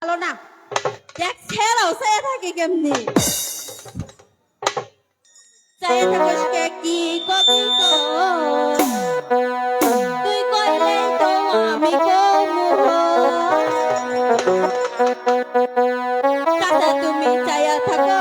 ভালো না দেখ ছেড়াও চেয়ে থাকে কেমনি চেয়ে থাকিস কে কি কবি তো তুই কইলে তো আমি কমু চাচা তুমি চাইয়া থাকো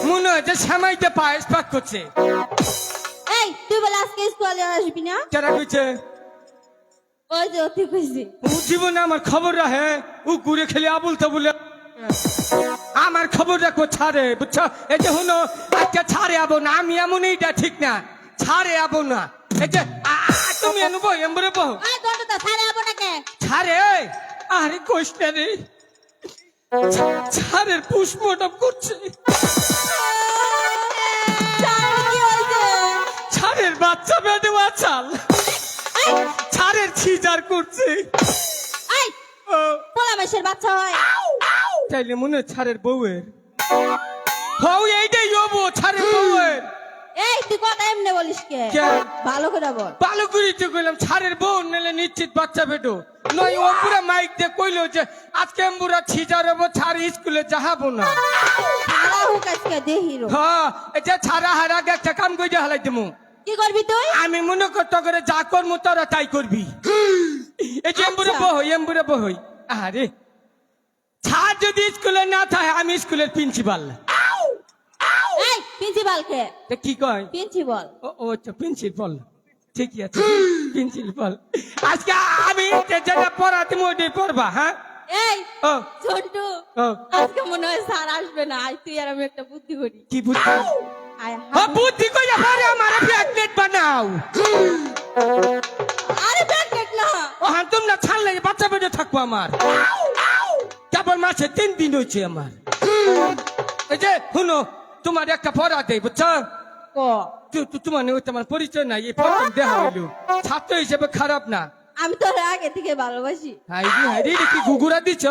মনে হচ্ছে সামাইতে পায়েস পাক করছে। এই তুই বলে আজকে স্কুলে আসবি না যারা কইছে ওই যে তুই কইছি ও জীবনে আমার খবর রাখে ও ঘুরে খেলে আবুল তাবুল আমার খবর রাখো ছাড়ে বুঝছো এই যে হুনো আজকে ছাড়ে আবো না আমি এমন এইটা ঠিক না ছাড়ে আবো না এই যে তুমি আনবো এমবরে বহ এই দন্ডটা ছাড়ে আবো না কে ছাড়ে আরে কইস না রে ছাড়ের পুষ্পটপ করছে ছাড়ের বাচ্চা বেঁধে বাচ্চাল ছাড়ের ছিজার করছে পোলামেশের বাচ্চা হয় তাইলে মনে হয় ছাড়ের বউয়ের হও এইটাই বউ ছাড়ের বউয়ের এই তুই কথা এমনি বলিস কে ভালো করে বল ভালো করে তো কইলাম ছাড়ের বউ নিলে নিশ্চিত বাচ্চা বেটো নয় ও পুরা মাইক দিয়ে কইলো যে আজকে আমরা ছিজার হবো ছাড় স্কুলে যাহাবো না সারা হুক আজকে দেহিরো হ্যাঁ এটা ছাড়া হারা একটা কাম কইতে হালাই দেবো কি করবি তুই আমি মনে করতে করে যা করবো তোরা তাই করবি এই যে এমবুরে বহই আরে ছাড় যদি স্কুলে না থাকে আমি স্কুলের প্রিন্সিপাল এই প্রিন্সিপাল কে কি কয় প্রিন্সিপাল ও আচ্ছা প্রিন্সিপাল ঠিকই আছে প্রিন্সিপাল আজকে আমি যেটা পড়াতে মোটে পড়বা হ্যাঁ এই ও ছোটু আজকে মনে হয় স্যার আসবে না আজ তুই আর আমি একটা বুদ্ধি করি কি বুদ্ধি বুদ্ধি কইয়া পরে আমার প্রেগনেন্ট বানাও আরে প্রেগনেন্ট না ও হ্যাঁ তোমরা ছাড়লে বাচ্চা বেঁধে থাকবো আমার তারপর মাসে 3 দিন হয়েছে আমার এই যে শুনো তোমার একটা পড়া দেই বুঝছো তোমার তোমার পরিচয় নাই এই প্রথম দেখা হইলো ছাত্র হিসেবে খারাপ না আমি তো আগে থেকে ভালোবাসি হাইরি কি গুগুরা দিছ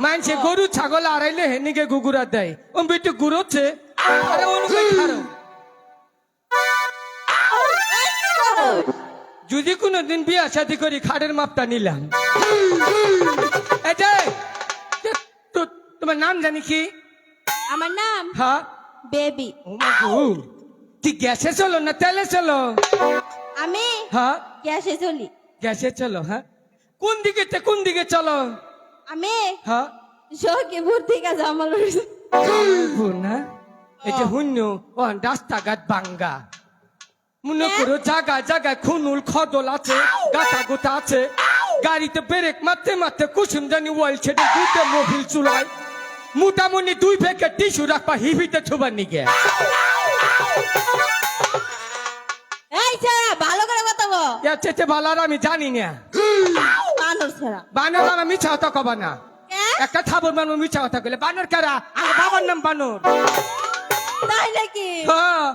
মানছে গরু ছাগল আড়াইলে হেনিকে গুগুরা দেয় ও বেটু গুরোচ্ছে আরে অনুকই খারাপ যদি কোনোদিন বিয়া শাদি করি খাড়ের মাপটা নিলাম এই যে তোমার নাম জানি কি আমার নাম হ্যাঁ বেবি ও মা গো কি গ্যাসে চলো না তেলে চলো আমি হ্যাঁ গ্যাসে চলি গ্যাসে চলো হ্যাঁ কোন দিকে চলো আমি হ্যাঁ সখীপুর থেকে জামাল না এই যে হুন্য ও রাস্তাঘাট ভাঙ্গা মনে করো জায়গায় খুনুল খদল আছে গাটা গোটা আছে গাড়িতে ব্রেক মারতে মারতে কুসুম জানি ওয়াইল ছেড়ে দুটো মোবিল চুলায় মোটামুটি 2 প্যাকেট টিস্যু রাখবা হিবিতে ছোবার নিগে এই ছেড়া ভালো করে কথা বল এর চেয়ে ভালো আর আমি জানি না বানর ছেড়া বানর আর আমি মিছা কথা কবা না একটা থাবর মানুষ মিছা কথা কইলে বানর কারা আমার বাবার নাম বানর তাই নাকি হ্যাঁ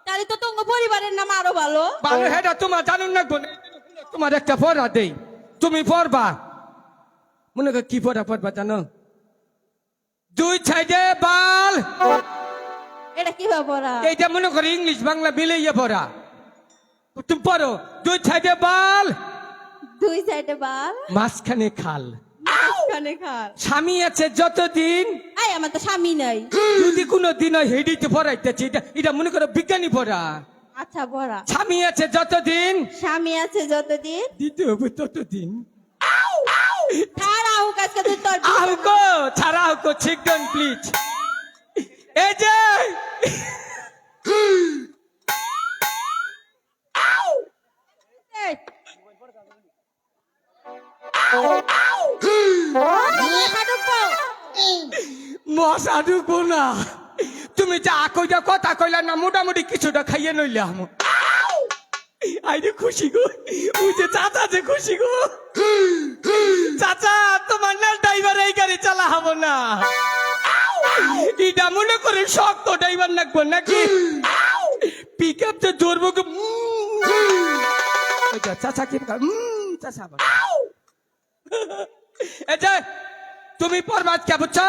তাহলে তো তোমার পরিবারের নাম আরো ভালো বানর হেডা তোমার জানুন না গো তোমার একটা পড়া দেই তুমি পড়বা মনে কর কি পড়বা জানো 2 সাইডে বাল এটা কি পড়া এইটা মনে করো ইংলিশ বাংলা মিলাইয়া পড়া তুমি পড়ো 2 সাইডে বাল 2 সাইডে বাল মাঝখানে খাল মাঝখানে খাল স্বামী আছে যতদিন এই আমার তো স্বামী নাই যদি কোনো দিন হেডিতে পড়াইতেছে এটা মনে করো বিজ্ঞানী পড়া আচ্ছা পড়া স্বামী আছে যতদিন স্বামী আছে যতদিন দিতে হবে ততদিন ছাড়া হোক আজকে তুই তোর আহকো ছাড়া হোক ঠিক ডান প্লিজ এই যে মশা ঢুকবো না তুমি যা কইটা কথা কইলা না মোটামুটি কিছুটা খাইয়ে নইলাম আইরে খুশি গো ওই যে চাচা যে খুশি গো না এটা মনে করে শক্ত ড্রাইভার লাগবো নাকি পিক আপ তো ধরবো চাচা কি চাচা এটা তুমি পড়বা কে বুঝছো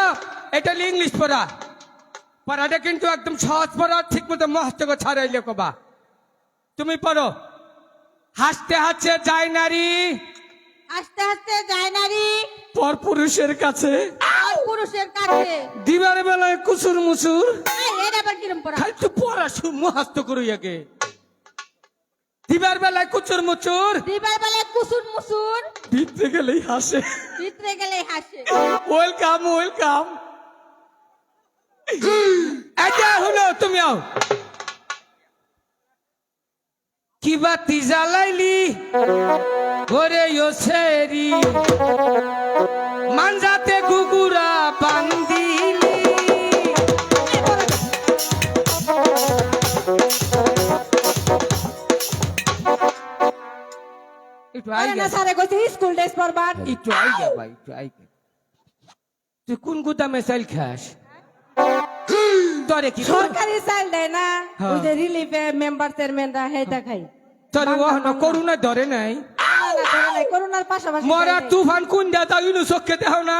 এটা ইংলিশ পড়া পড়াটা কিন্তু একদম সহজ পড়া ঠিক মতো মস্ত ছাড়াইলে কবা তুমি পড়ো হাসতে হাসতে যায় নারী আস্তে আস্তে যায় নারী পর পুরুষের কাছে আর পুরুষের কাছে দিবার বেলায় কুসুর মুসুর এটা আবার কিরম পড়া খালি তো পড়া মুহাস্ত করুই আগে দিবার বেলায় কুচুর মুচুর দিবার বেলা কুসুর মুসুর ভিতরে গেলেই হাসে ভিতরে গেলে হাসে ওয়েলকাম ওয়েলকাম এটা হলো তুমি আও কি বাতি জ্বালাইলি ঘরে ইসেরি মানজাতে গুগুরা বান্দিলি একটু আই না স্যারে কইছে স্কুল ড্রেস পরবার একটু আই যা ভাই একটু আই তুই কোন গুদামে চাইল খাস তোরে কি সরকারি চাল দেয় না হ্যাঁ। ওই যে রিলিফে মেম্বার চেয়ারম্যানরা হেটা খাই তোরে ওহন করুণা ধরে নাই করোনার পাশাপাশি মরা তুফান কোন দা তাই নু চোখে দেও না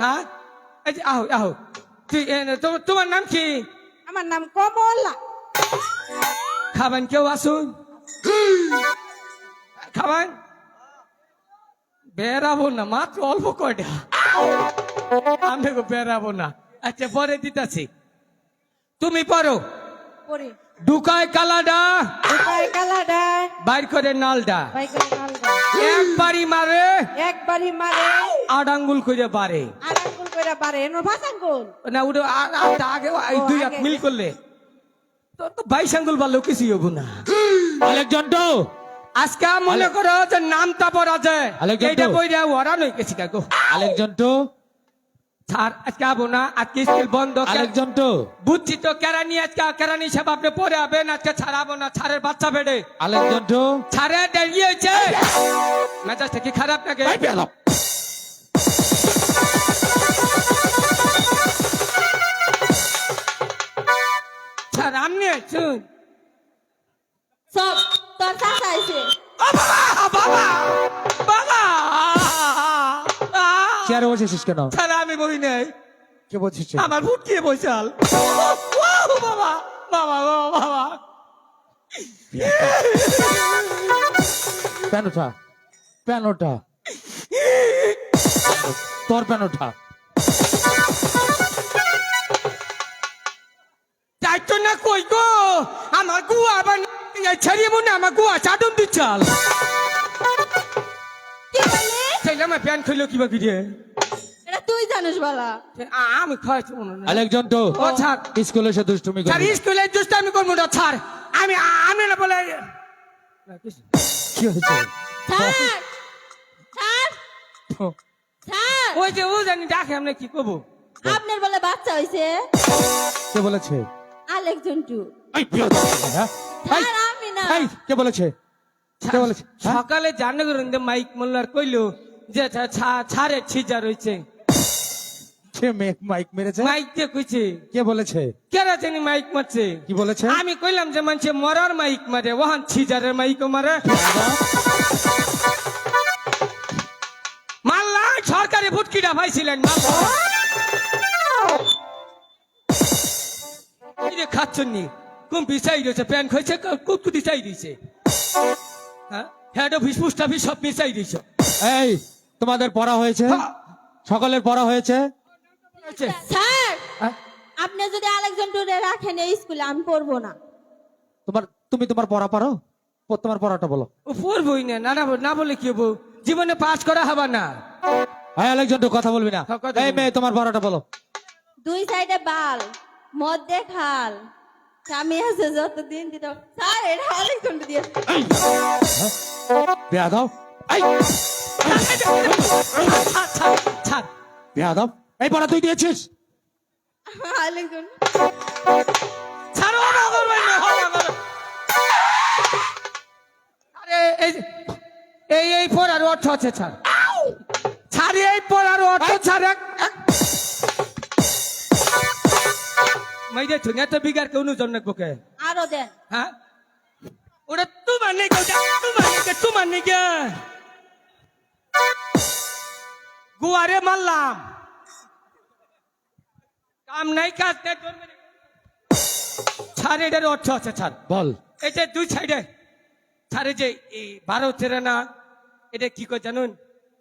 হ্যাঁ এই যে আহো আহো তুই তোমার নাম কি আমার নাম কমলা খাবান কেউ আসুন খাবান বেরাবো না মাত্র অল্প কয়টা আমি বেরাবো না আচ্ছা পরে দিতাছি তুমি পড়ো পরে ঢুকায় কালাডা উপায় কালাডা বাইর করে নালডা বাইকের নালগা একবারই মারে একবারই মারে আট আঙ্গুল করে বারে আর আঙ্গুল কইরা পারে এনো ভাসাঙ্গুল না ওটা আগে এই দুই এক মিল করলে তোর তো 22 আঙ্গুল বাড়লেও কিছুই হবো না আলেকজান্ডো আজকে মনে করো যে নামটা পড়া যায় আলেকজান্ডার। এইটা বইরা ওরা নই গেছি কাকু আলেকজান্ডো স্যার আজকে আবো না আজকে স্কুল বন্ধ আলেকজান্ডো বুঝছি তো কেরানি আজকে কেরানি সব আপনি পরে আবেন আজকে ছাড়াবো না ছাড়ের বাচ্চা বেড়ে আলেকজান্ডো ছাড়ে দেরি হয়েছে মেজাজটা কি খারাপ নাকি ভাই বেয়াদব স্যার আপনি শুন সব তোর চাচা আইছে বাবা বাবা চেয়ারে বসেছিস কেন স্যার আমি বই নাই কে বলছিস আমার ভুট কে বইসাল বাবা বাবা বাবা বাবা প্যান ওঠা প্যান ওঠা তোর প্যান ওঠা চাইতো না কই গো আমার গুয়া আবার ছাড়িয়ে মনে আমার গুয়া চাদম দিচ্ছাল কি বললি সেইটা আমার প্যান খুললো কিবা কি রে এটা তুই জানিস বালা আমি খাইছি মনে না আলেকজান্ডো ও ছাড় স্কুলে এসে দুষ্টুমি স্যার করবি স্কুলে দুষ্ট আমি করবো না ছাড় আমি আমি না বলে কি হয়েছে স্যার স্যার স্যার ওই যে ও জানি ডাকে আমরা কি করবো আপনার বলে বাচ্চা হইছে কে বলেছে আলেকজন্টু এই বেয়াদব হ্যাঁ এই, স্যার আমি না এই কে বলেছে কে বলেছে হ্যাঁ? সকালে জানে করেন মাইক মোল্লার কইলো যে ছাড়ে ছিজা রয়েছে কে মাইক মেরেছে মাইক দিয়ে কইছে কে বলেছে কেরা জানি মাইক মারছে কি বলেছে আমি কইলাম যে মানুষে মরার মাইক মারে ওহান ছিজারের মাইক মারে মাল্লা সরকারি ভুটকিটা পাইছিলেন খাচ্ছনি কুম্পি চাই রয়েছে প্যান খাইছে কুটকুটি চাই দিয়েছে হ্যাঁ হ্যাঁ ফিসফুসটা সব মিশাই দিয়েছ এই তোমাদের পড়া হয়েছে সকলের পড়া হয়েছে স্যার হ্যাঁ? আপনি যদি আলেকজন্টুরে রাখেন এই স্কুলে আমি পড়বো না তুমি তোমার পড়া পারো তোমার পড়াটা বলো ও পড়বই না না না বলে কি হবো জীবনে পাস করা হবে না হ্যাঁ আলেকজান্ডো কথা বলবি না হ্যাঁ, কথা এই বলবো। মেয়ে তোমার পড়াটা বলো দুই সাইডে বাল মধ্যে খাল স্বামী আছে যতদিন দিত স্যার এটা আলেকজন্টু দিয়ে বেয়াদব এই ছাড় বেয়াদব এই পড়া তুই দিয়েছিস আলেকজন্টু ছাড়ো না করবেন না আরে এই এই পড়ার অর্থ আছে ছাড় ছাড় খালি এই পড়ার অর্থ ছাড়া মাইরে তুমি এত বিঘার কেউ নুজন না কে আরো দেন। হ্যাঁ ওটা তোমার নেই তোমার নেই গুয়ারে মারলাম কাম নাই কাজ নাই ছাড় এটার অর্থ আছে ছাড় বল এই যে দুই সাইডে ছাড়ে যে এই ভারতের না এটা কি কয় জানুন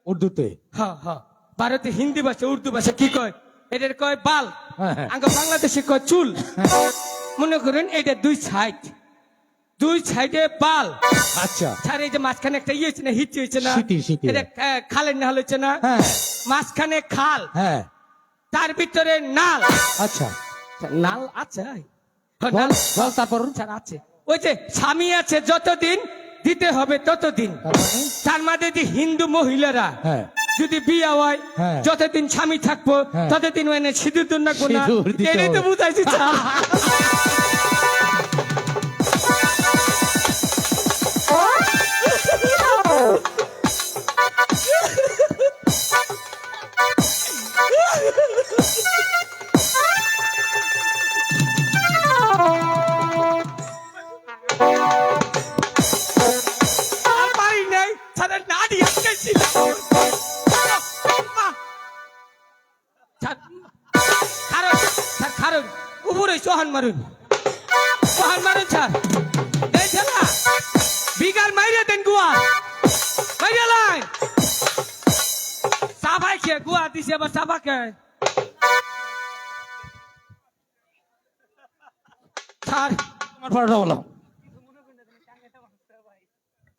উর্দুতে হ্যাঁ হ্যাঁ ভারতে হিন্দি ভাষা উর্দু ভাষা কি কয় এটার কয় বাল হ্যাঁ, হ্যাঁ। আঙ্গ বাংলাদেশে কয় চুল মনে করেন এটা দুই সাইডে বাল আচ্ছা ছাড় এই যে মাঝখানে একটা ইয়ে হয়েছে না হিচি হয়েছে না সিটি, সিটি। এটা খালের নাল হয়েছে না হ্যাঁ মাঝখানে খাল হ্যাঁ তার ভিতরে নাল আচ্ছা নাল আছে বল নাল বল তারপর ছাড় আছে ওই যে স্বামী আছে যতদিন দিতে হবে ততদিন তার মানে? তার মাঝে যে হিন্দু মহিলারা হ্যাঁ যদি বিয়ে হয় হ্যাঁ। যতদিন স্বামী থাকবো হ্যাঁ। ততদিন মানে সিঁদুর দুন না গোনা সিঁদুর দিতে এটাই তো হবে। বুঝাইছি পারি নাই ছাড়া নাড়ি আটকেছিলাম কারণ উপরে সোহান মারুন স্যার এই ছেলা বিগার মাইরে দেন গুয়া মাইরে লাইন সাবাই খেয়ে গুয়া দিছে আবার সাবা খেয়ে স্যার আমার পড়াটা বলো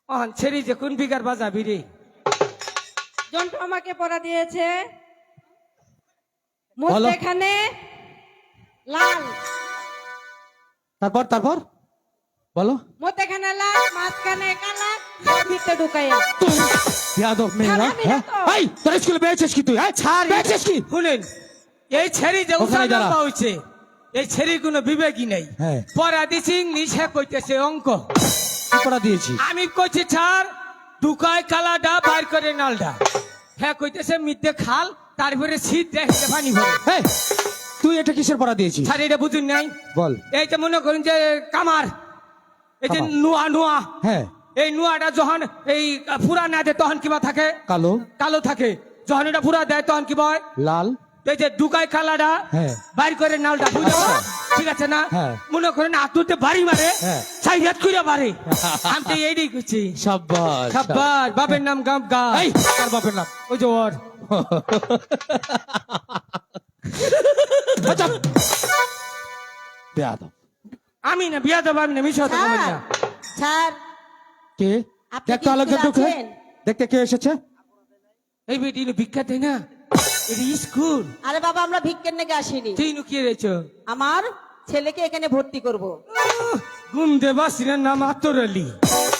অহন ছেড়ি যে কোন বিগার বাজাবি রে জন্টু আমাকে পড়া দিয়েছে বলো। মধ্যেখানে লাল, তারপর তারপর বলো মধ্যেখানে লাল, মাঝখানে কালা, ভিতরে ঢুকাইয়া। ইয়াদব মেয়ে ছাড়, না আমি হ্যাঁ না তো। এই তোর স্কুলে বেয়েছিস কি তুই হ্যাঁ ছাড় বেয়েছিস কি শুনেন এই ছেড়ি যে ওখানে উঠান দাঁড়া। হয়েছে এই ছেড়ি কোনো বিবেকই নেই হ্যাঁ। পড়া দিছি ইংলিশ হ্যাঁ কইতেছে অঙ্ক কি পড়া দিয়েছি আমি কইছি ছাড় ঢুকায় কালাডা বাইর করে নালডা হ্যাঁ কইতেছে মিথ্যে খাল তারপরে শীত দেখতে পানি ভরে হ্যাঁ তুই এটা কিসের পড়া দিয়েছিস ছাড় এটা বুঝুন নাই বল এই যে মনে করেন যে কামার এই যে কামার। নোয়া হ্যাঁ এই নোয়াটা যখন এই ফুরা না দেয় তখন কিবা থাকে কালো কালো থাকে যখন এটা ফুরা দেয় তখন কি হয় লাল এই যে দুকাই কালাডা হ্যাঁ। বাইর করে নালটা বুঝা আচ্ছা। ঠিক আছে না হ্যাঁ। মনে করেন আতুতে বাড়ি মারে হ্যাঁ। সাই হাত কইরা বাড়ি আমি তো এইটাই করছি সাব্বাস সাব্বাস বাপের নাম গাম গা এই কার বাপের নাম ওই যে ওর আচ্ছা বেয়াদব আমি না বিয়া দেবো আমি না মিশা দেবো না ছাড়, কে আপনি দেখ কি তো আলোক স্কুলে ঢুকে আছেন? দেখতে কে এসেছে এই বেটি বিখ্যাত তাই না এটা স্কুল আরে বাবা আমরা ভিক্ষের নেগে আসিনি, তুই কি রেছো আমার ছেলেকে এখানে ভর্তি করব। ঘুম দেবা সিনের নাম আতর আলী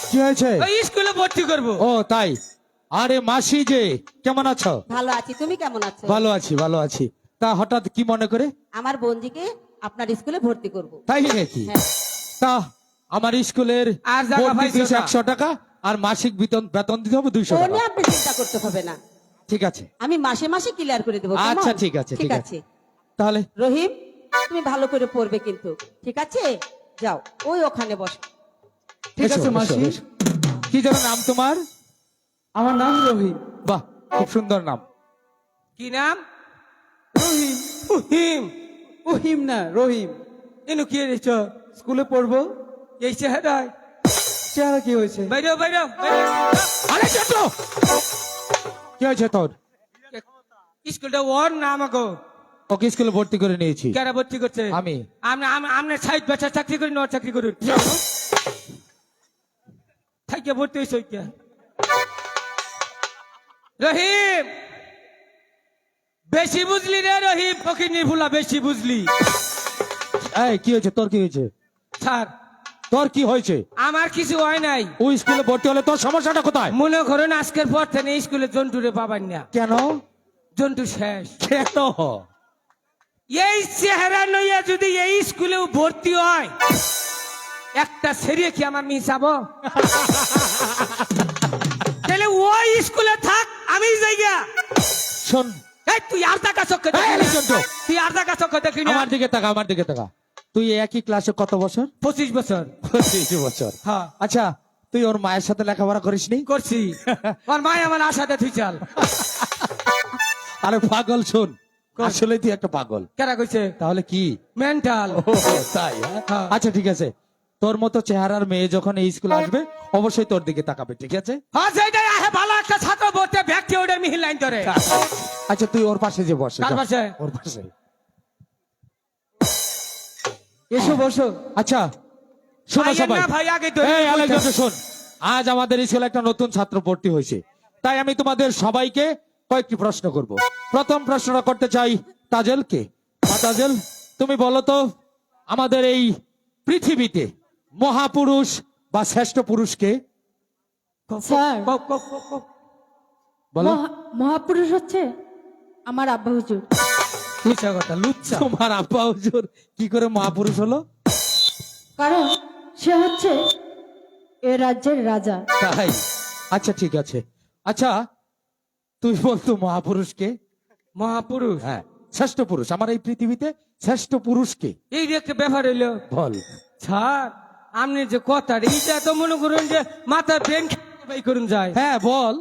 কি হয়েছে ওই স্কুলে ভর্তি করবো ও তাই আরে মাসি যে কেমন আছো ভালো আছি, তুমি কেমন আছো? ভালো আছি তা হঠাৎ কি মনে করে আমার বোনজিকে আপনার স্কুলে ভর্তি করব। তাই নাকি হ্যাঁ। তা আমার স্কুলের আর জায়গা ভর্তি পাইছো ফিস না? 100 টাকা আর মাসিক বেতন দিতে হবে 200 ও টাকা নিয়ে আপনি চিন্তা করতে হবে না, ঠিক আছে আমি মাসে মাসে ক্লিয়ার করে দেবো। কেমন? আচ্ছা, ঠিক আছে, ঠিক ঠিক আছে। আছে। তাহলে রহিম তুমি ভালো করে পড়বে কিন্তু, ঠিক আছে? যাও ওই ওখানে বসো। ঠিক এসো, আছে এসো, মাসি। এসো। কি যেন নাম তোমার আমার নাম রহিম। বাহ খুব সুন্দর নাম কি নাম রহিম। হিম ওহিম না রহিম। এনু কি রেছো স্কুলে পড়বো। এই চেহারায় চেহারা কি হয়েছে? বাইরে বাইরে আরে চলো কি হয়েছে তোর স্কুলটা ওর নাম আগো ওকে স্কুলে ভর্তি করে নিয়েছি কারা ভর্তি করছে আমি। আমরা সাইড বাচ্চা চাকরি করি না ওর চাকরি করুন থাকিয়া ভর্তি হয়েছে ওইটা রহিম বেশি বুঝলি রে রহিম ফকির ভুলা বেশি বুঝলি এই কি হয়েছে তোর কি হয়েছে স্যার তোর কি হয়েছে আমার কিছু হয় নাই ওই স্কুলে ভর্তি হলে তোর সমস্যাটা কোথায় মনে করেন আজকের পর থেকে স্কুলে জন্টুরে পাবেন না কেন জন্টু শেষ কেন এই চেহারা নইয়া যদি এই স্কুলেও ভর্তি হয় একটা সেরিয়ে কি আমার মিশাবো তাহলে ওই স্কুলে থাক আমি যাইগা শোন, এই তুই আর টাকা চোখে এই, দেখি না? জন্টু, তুই আর টাকা চোখে দেখি না? আমার দিকে তাকা, আমার দিকে তাকা। তুই একই ক্লাসে কত বছর? 25 বছর 25 বছর। হ্যাঁ। আচ্ছা, তুই ওর মায়ের সাথে লেখাপড়া করিসনি? করছি। আর মায় আমার আশাতে তুই চাল। আরে পাগল, শোন, আসলে তুই একটা পাগল। কেরা কইছে? তাহলে কি? মেন্টাল। ও, তাই? হ্যাঁ? হ্যাঁ। আচ্ছা ঠিক আছে, তোর মতো চেহারার মেয়ে যখন এই স্কুলে আসবে অবশ্যই তোর দিকে তাকাবে, ঠিক আছে? হ্যাঁ সেইটাই আহে ভালো একটা ছাত্র বলতে ব্যক্তি ওটা মিহিল লাইন ধরে। আচ্ছা তুই ওর পাশে যে বসে, কার যা। পাশে? ওর পাশে। এসো বসো। আচ্ছা শোনো ভাইয়ের সবাই, না ভাই, আগে তো এই আলেকজান্ডার শোন, আজ আমাদের স্কুলে একটা নতুন ছাত্র ভর্তি হয়েছে, তাই আমি তোমাদের সবাইকে কয়েকটি প্রশ্ন করব। প্রথম প্রশ্নটা করতে চাই তাজেলকে। তাজেল, তুমি বলো তো, আমাদের এই পৃথিবীতে মহাপুরুষ বা শ্রেষ্ঠ পুরুষকে স্যার বলো। মহাপুরুষ হচ্ছে আমার আব্বা হুজুর। লুচ্চা কথা, লুচ্চা। তোমার আব্বা হুজুর কি করে মহাপুরুষ হলো? কারণ সে হচ্ছে এ রাজ্যের রাজা। তাই? আচ্ছা ঠিক আছে। আচ্ছা তুই বলতো মহাপুরুষকে? মহাপুরুষ? হ্যাঁ, শ্রেষ্ঠ পুরুষ আমার এই পৃথিবীতে শ্রেষ্ঠ পুরুষকে এই যে একটা ব্যাপার হইলো বল। স্যার, আপনি যে কথা এইটা তো মনে করুন যে মাথায় ব্রেন বাই করুন যায়। হ্যাঁ বল,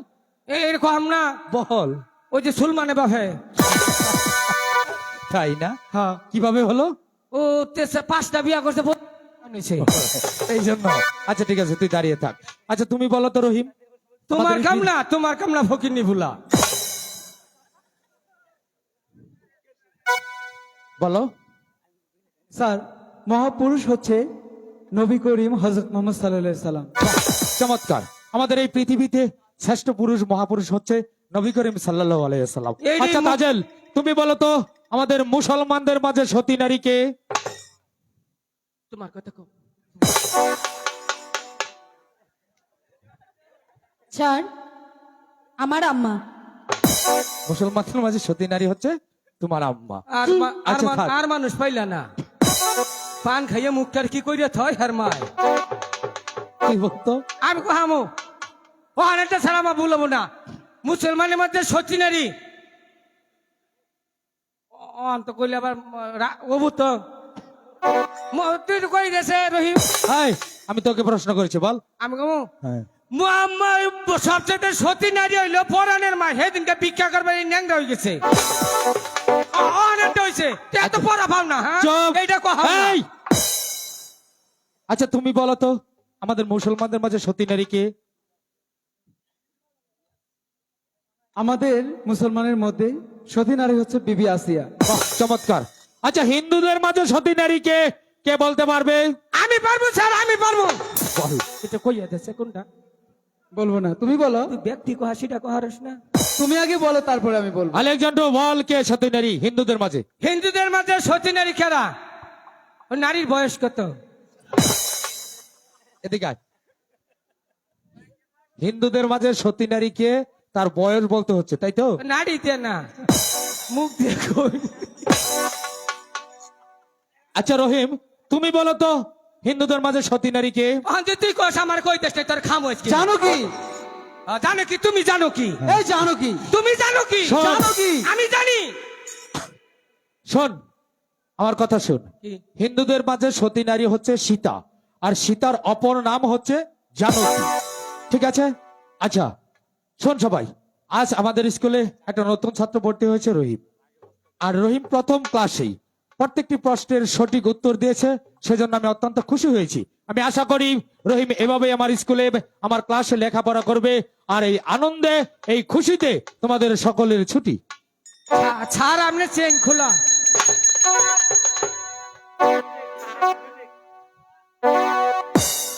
এরকম না, বল। ওই যে সুলমানে বাফে। তাই না? হ্যাঁ, কিভাবে হলো? ও 5টা বিয়া করছে নিছে। এই জন্য। আচ্ছা ঠিক আছে, তুই দাঁড়িয়ে থাক। আচ্ছা তুমি বলো তো রহিম, তোমার আমাদের কাম না, তোমার কাম না ফকিরনি ভুলা। বলো। স্যার, মহাপুরুষ হচ্ছে নবী করিম হযরত মুহাম্মদ সাল্লাল্লাহু আলাইহি সাল্লাম। বাহ, চমৎকার। আমাদের এই পৃথিবীতে শ্রেষ্ঠ পুরুষ মহাপুরুষ হচ্ছে নবী করিম সাল্লাল্লাহু আলাইহি ওয়াসাল্লাম। এই আচ্ছা তাজেল, তুমি বলো তো, আমাদের মুসলমানদের মাঝে সতী নারীকে? তোমার কথা কম। স্যার, আমার আম্মা। মুসলমানদের মাঝে সতী নারী হচ্ছে তোমার আম্মা। আচ্ছা, থাক। আর মানুষ পাইলা না, পান খাইয়ে মুখটার কি কইরে থয় হার মায়। কি বলতো? আমি কোহামো ও অনেকটা ছাড়া মা বলবো না। মুসলমানের মধ্যে সতী নারী অন্ত কইলে আবার ওবু তো তুই তো কই গেছে রহিম। হাই, আমি তোকে প্রশ্ন করেছি, বল। আমি কমু হ্যাঁ। সবচেয়ে সতী নারী হইলো পরাণের মা। সেদিনকে ভিক্ষা করবার ন্যাংরা হয়ে গেছে, অনেকটা হয়েছে। এত পড়া পাও না, হ্যাঁ চুপ। এইটা কথা। এই! আচ্ছা তুমি বলো তো, আমাদের মুসলমানদের মাঝে সতী নারীকে? আমাদের মুসলমানের মধ্যে সতী নারী হচ্ছে বিবি আসিয়া। বাহ, চমৎকার। আচ্ছা হিন্দুদের মাঝে সতী নারীকে কে বলতে পারবে? আমি পারবো স্যার, আমি পারবো। বল। এটা কইয়া দেছে কোনটা? বলবো না, তুমি বলো। তুই ব্যক্তি কহা সেটা কহারস না। তুমি আগে বলো, তারপরে আমি বলবো। আলেকজান্ডার বল, কে সতী নারী হিন্দুদের মাঝে? হিন্দুদের মাঝে সতী নারী খেলা। ও নারীর বয়স কত? এদিকে আয়। হিন্দুদের মাঝে সতী নারীকে তার বয়স বলতে হচ্ছে, তাই তো? নারীতে না, মুখ দিয়ে কই। আচ্ছা রহিম, তুমি বলো তো, হিন্দুদের মাঝে সতী নারীকে? অন্ত তুই কস আমার কই দেশে তোর খাম হইছে। জানো কি? জানো কি? তুমি জানো কি? এই জানো কি? তুমি জানো কি? শোন। জানো কি? আমি জানি। শোন, আমার কথা শোন। কি? হিন্দুদের মাঝে সতী নারী হচ্ছে সীতা, আর সীতার অপর নাম হচ্ছে জানকী, ঠিক আছে? আচ্ছা শোন সবাই, আজ আমাদের স্কুলে একটা নতুন ছাত্র ভর্তি হয়েছে, রহিম। আর রহিম প্রথম ক্লাসেই প্রত্যেকটি প্রশ্নের সঠিক উত্তর দিয়েছে, সেজন্য আমি অত্যন্ত খুশি হয়েছি। আমি আশা করি রহিম এভাবেই আমার স্কুলে আমার ক্লাসে লেখাপড়া করবে, আর এই আনন্দে এই খুশিতে তোমাদের সকলের ছুটি। ছাড়, আপনি চেন খোলা।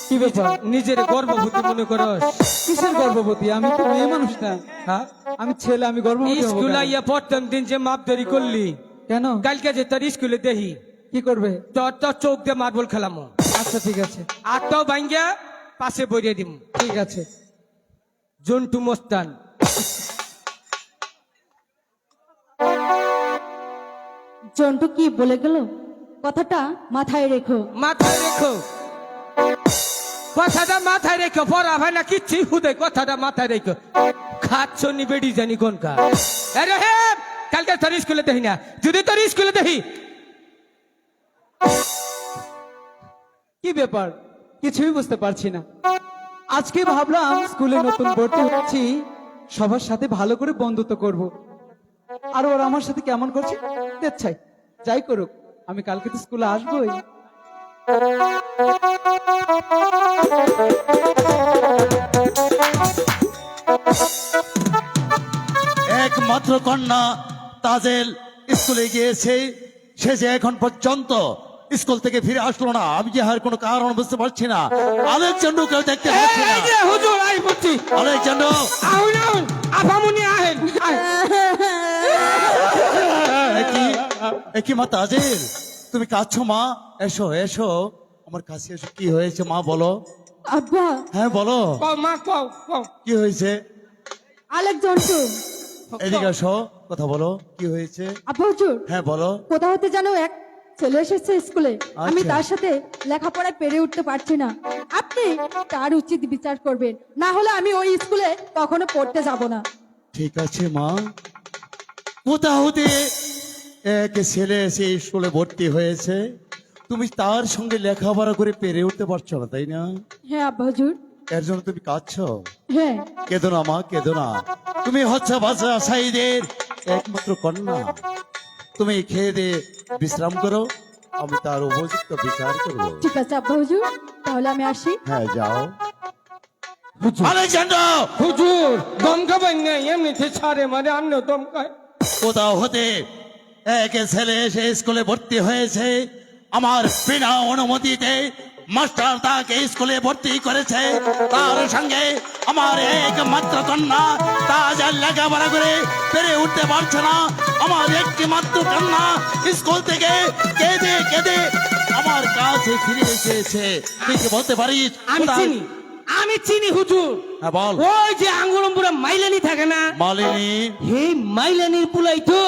কি ব্যাপার? নিজের গর্ভবতী মনে করস? কিসের গর্ভবতী? আমি তো মেয়ে মানুষ না, হ্যাঁ, আমি ছেলে, আমি গর্ভবতী হবো স্কুল কেন? আইয়া প্রথম দিন যে মাপদারি করলি, কেন? কালকে যে তোর স্কুলে দেখি কি করবে? তোর তোর চোখ দিয়ে মার্বল খেলামো, আচ্ছা ঠিক আছে, আর তো ভাঙ্গিয়া পাশে বইয়ে দিম। ঠিক আছে। জন্টু মস্তান। জন্টু কি বলে গেল কথাটা মাথায় রেখো। মাথায় রেখো, কথাটা মাথায় রেখো। পড়া ভাই না কিচ্ছু হুদে, কথাটা মাথায় রেখো। খাচ্ছ নি বেডি জানি কোন কা আরে হে কালকে তোর স্কুলে দেখি না যদি তোর স্কুলে দেখি কি ব্যাপার কিছুই বুঝতে পারছি না। আজকে ভাবলাম স্কুলে নতুন ভর্তি হচ্ছি, সবার সাথে ভালো করে বন্ধুত্ব করব। আর ওরা আমার সাথে কেমন করছে দেখছাই, যাই করুক, আমি কালকে তো স্কুলে আসবোই। একমাত্র কন্যা তাজেল স্কুলে গিয়েছে, সে যে এখন পর্যন্ত স্কুল থেকে ফিরে আসলো না, আমি যে আর কোনো কারণ বুঝতে পারছি না। আলেকজান্ডার কেউ দেখতে পাচ্ছি না। এই যে হুজুর আই পড়ছি আলেকজান্ডার, আউন আউন আপামনি আহেন একই মা তাজেল, তুমি কাঁদছো মা? এসো এসো আমার কাছে এসো, কি হয়েছে মা বলো। আব্বা, হ্যাঁ বলো, কও মা কও কও কি হয়েছে? আলেকজান্ডার, এদিকে আসো, কথা বলো, কি হয়েছে? আব্বা হুজুর, হ্যাঁ বলো। কোথা হতে জানো এক ছেলে এসেছে স্কুলে, আমি আচ্ছা। তার সাথে লেখাপড়ায় পেরে উঠতে পারছি না। আপনি তার উচিত বিচার করবেন, না হলে আমি ওই স্কুলে কখনো পড়তে যাব না। ঠিক আছে মা, কোথা হতে এক ছেলে এসে স্কুলে ভর্তি হয়েছে, তুমি তার সঙ্গে লেখাপড়া করে পেরে উঠতে পারছো না, তাই না? হ্যাঁ আব্বা হুজুর, এর জন্য তুমি কাঁদছো? হ্যাঁ। কেঁদো না মা, কেঁদো না। তুমি হচ্ছে বাদশাহ সাঈদের একমাত্র কন্যা, তুমি খেয়ে দিয়ে বিশ্রাম করো, আমি তার উপযুক্ত বিচার করবো। ঠিক আছে আব্বা হুজুর, তাহলে আমি আসি। হ্যাঁ যাও। আলেকজান্ডার, হুজুর দম খাবেন না, এমনিতে ছাড়ে মানে অন্য দম খায়। কোথাও হতে এক ছেলে এসে স্কুলে ভর্তি হয়েছে, আমার বিনা অনুমতিতে মাস্টার তাকে স্কুলে ভর্তি করেছে, তার সঙ্গে আমার একমাত্র কন্যা তাজেল লেখাপড়া করে পেরে উঠতে পারছে না। আমার একটি মাত্র কন্যা স্কুল থেকে কেঁদে কেঁদে আমার কাছে ফিরে এসেছে। তুই কি বলতে পারিস? আমি চিনি, আমি চিনি হুজুর। হ্যাঁ বল। ওই যে আঙ্গুলম পুরা মাইলানি থাকে না, মালিনী, হে মাইলানির পুলাই তো।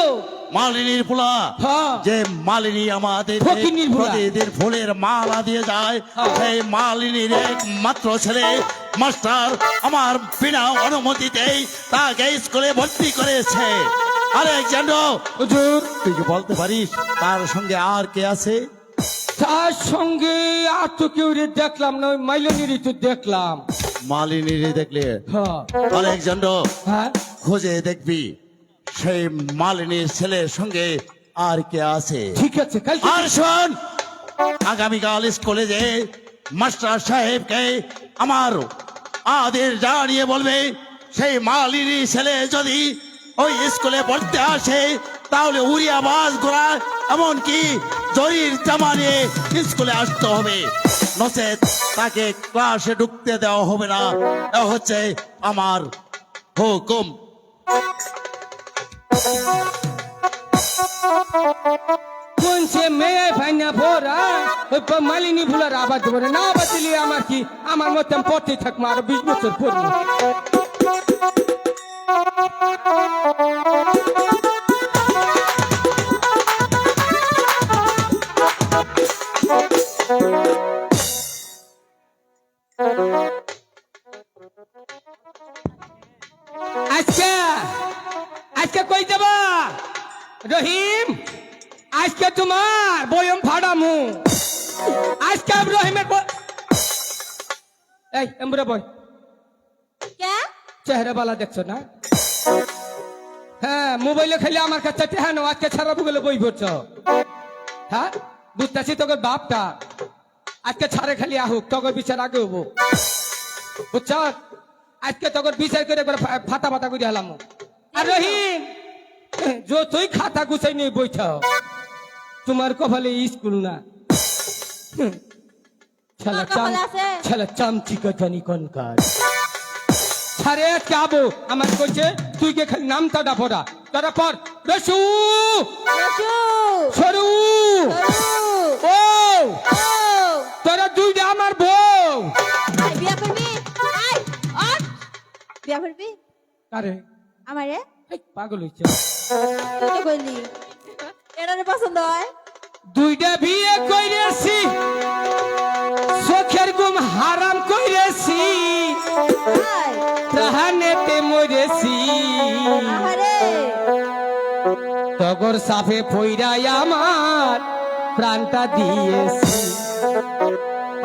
মালিনীর পোলা, হ্যাঁ। যে মালিনী আমাদের ফকিন্নির পোলা। প্রতিদিন ফুলের মালা দিয়ে যায়, হ্যাঁ। সেই মালিনীর একমাত্র ছেলে মাস্টার আমার বিনা অনুমতিতেই তাকে স্কুলে ভর্তি করেছে। আলেকজান্ডার, হুজুর তুই কি বলতে পারিস তার সঙ্গে আর কে আছে? তার সঙ্গে আর তো কেউ রে দেখলাম না, ওই মাইলানিরই তো দেখলাম। মালিনীর দেখলে? হ্যাঁ আলেকজান্ডার, হ্যাঁ খোঁজে দেখবি সেই মালিনীর ছেলের সঙ্গে আর কে আছে। ঠিক আছে কালকে আর শোন, আগামীকাল স্কুলে যে মাস্টার সাহেবকে আমার আদেশ জানিয়ে বলবে, সেই মালিনী ছেলে যদি ওই স্কুলে পড়তে আসে তাহলে উড়িয়া বাস ঘোড়া এমনকি জরির জামা নিয়ে স্কুলে আসতে হবে, নচেত তাকে ক্লাসে ঢুকতে দেওয়া হবে না। এ হচ্ছে আমার হুকুম। কোন সে মেয়ে ফাইনা ভোরা ওই মালিনী ভুলার আবাদ দেবো না, আবাদ দিলে আমার কি, আমার মতন পড়তে থাকবো আরো 20 বছর পড়বো। আজকে আজকে কই যাবা রহিম? আজকে তোমার বয়ম ফাড়ামু। আজকে রহিমের এই এমরা বই কে? চেহারা বালা দেখছো না? হ্যাঁ মোবাইলে খেলে আমার কাছে হ্যাঁ আজকে ছাড়া বলে বই পড়ছ। হ্যাঁ বুঝতেছি তোকে বাপটা আজকে ছাড়ে খালি আহুক, তোকে বিচার আগে হবো বুঝছ? আজকে তোকে বিচার করে ফাটা ফাটা করে হেলাম। আর রহিম যতই খাতা গুছাই নিয়ে বইঠাও, তোমার কপালে স্কুল না। ছেলে কপালে আছে? ছেলে চামচি জানি কোন কাজ ছাড়ে আজকে আবো আমার কইছে তুই কে খালি নামটা পড়া তারা পর রসু রসু, সরু সরু, ও ও, তোরা দুইটা আমার বউ। আই বিয়া করবি? আই অন বিয়া করবি আরে আমারে? এই পাগল হইছে, তুই তো কইলি এটারে পছন্দ হয়। দুইটা বিয়ে কইরেছি, চোখের ঘুম হারাম কইরেছি, আই প্রাণেতে মরেছি আহারে তগর সাফে ফইরাই আমার প্রাণটা দিয়েছি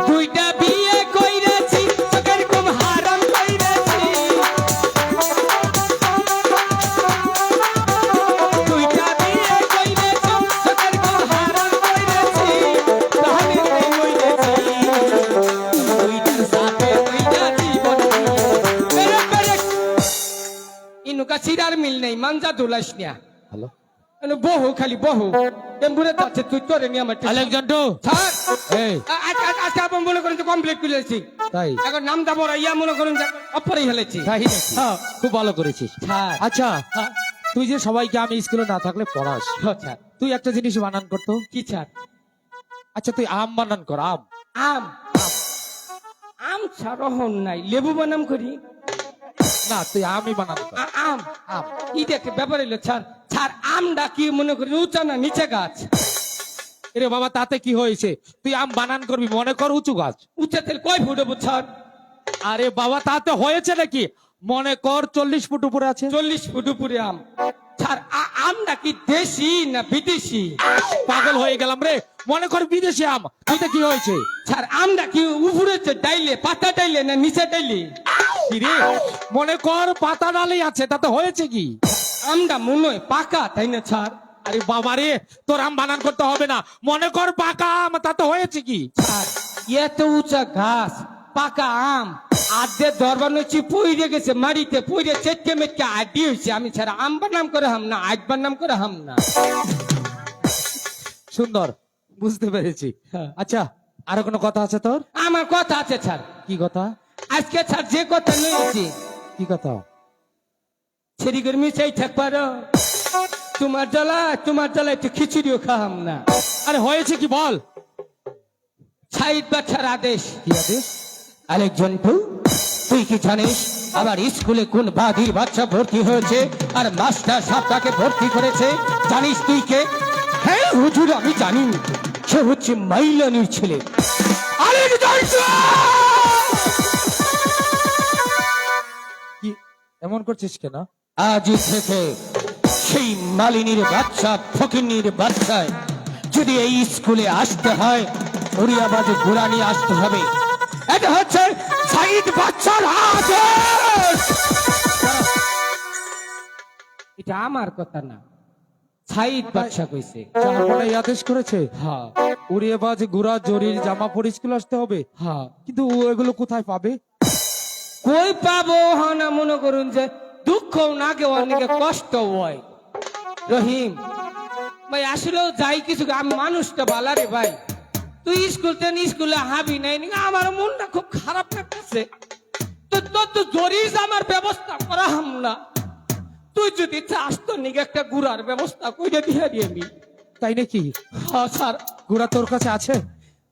দুইটা বিয়ে কইরেছি চোখের ঘুম হারাম কইরেছি দুইটা বিয়ে কইরেছি চোখের ঘুম হারাম কইরেছি প্রাণেতে মরেছি দুইটার সাথে দুইটা জীবন পেরেক পেরেক ইনুকা সিরার মিল নেই মানজা দুলাস নিয়া হ্যালো বহু খালি বহু এমবুরে যাচ্ছে তুই করে নি আমার আলেকজান্ডার স্যার এই আজকে আপনি মনে করেন কমপ্লিট করেছি তাই এখন নাম দাবো ইয়া মনে করেন অপরেই হেলেছি তাই নাকি? হ্যাঁ। খুব ভালো করেছিস হ্যাঁ। আচ্ছা হ্যাঁ। তুই যে সবাইকে আমি স্কুলে না থাকলে পড়াস স্যার তুই একটা জিনিস বানান করতো কি স্যার আচ্ছা তুই আম বানান কর আম আম আম স্যার হন নাই লেবু বানাম করি না তুই আমই বানান কর আম আম এটা একটা ব্যাপার এলো স্যার স্যার আমটা কি মনে করি উঁচা না নিচে গাছ এরে বাবা তাতে কি হয়েছে তুই আম বানান করবি মনে কর উঁচু গাছ উঁচা তেল কয় ফুট হবো স্যার আরে বাবা তাতে হয়েছে নাকি মনে কর 40 ফুট উপরে আছে 40 ফুট উপরে আম স্যার আমটা কি দেশি না বিদেশি পাগল হয়ে গেলাম রে মনে কর বিদেশি আম তুইতে কি হয়েছে স্যার আমটা কি উপরে ডাইলে পাতা ডাইলে না নিচে ডাইলে কি রে মনে কর পাতা ডালেই আছে তাতে হয়েছে কি আমটা মনে হয় পাকা তাই না স্যার আরে বাবা রে তোর আম বানান করতে হবে না মনে কর পাকা আম তাতে হয়েছে কি স্যার এত উঁচা ঘাস পাকা আম আধে দরবার হচ্ছে পইরে গেছে মাটিতে পইরে চেটকে মেটকে আড্ডি হয়েছে আমি স্যার আম বানাম করে হাম না আজ নাম করে হাম না সুন্দর বুঝতে পেরেছি হ্যাঁ। আচ্ছা আরো কোনো কথা আছে তোর আমার কথা আছে স্যার কি কথা আজকে স্যার যে কথা নিয়েছি কি কথা ছেড়ি করে মিশাই থাক পারো তোমার জ্বালা একটু খিচুড়িও খাহাম না আরে হয়েছে কি বল সাইদ বাচ্চার আদেশ কি আদেশ আরেকজন তুই কি জানিস আবার স্কুলে কোন বাদীর বাচ্চা ভর্তি হয়েছে আর মাস্টার সাহেব তাকে ভর্তি করেছে জানিস তুই কে হ্যাঁ হুজুর আমি জানি সে হচ্ছে মাইলানির ছেলে কি এমন করছিস কেন আজ থেকে সেই মালিনীর বাচ্চা ফকিনীর বাচ্চায় যদি এই স্কুলে আসতে হয় ওরিয়াবাজে গোড়া নিয়ে আসতে হবে এটা হচ্ছে সাইদ বাচ্চার আদেশ এটা আমার কথা না সাইদ বাচ্চা কইছে জাহাপনা এই আদেশ করেছে হ্যাঁ উড়িয়েবাজ গুড়া জরির জামা পরে স্কুল আসতে হবে হ্যাঁ কিন্তু ও এগুলো কোথায় পাবে কই পাবো না মনে করুন যে দুঃখ না কেউ অনেকে কষ্ট হয় রহিম ভাই আসলেও যাই কিছু আমি মানুষটা ভালো রে ভাই তুই স্কুলে হাবি নাই আমার মনটা খুব খারাপ লাগতেছে তো জরিস আমার ব্যবস্থা করা হাম না তুই যদি চাস তো নিকে একটা গুড়ার ব্যবস্থা করে দিয়ে দিবি তাই নাকি হ্যাঁ স্যার গুড়া তোর কাছে আছে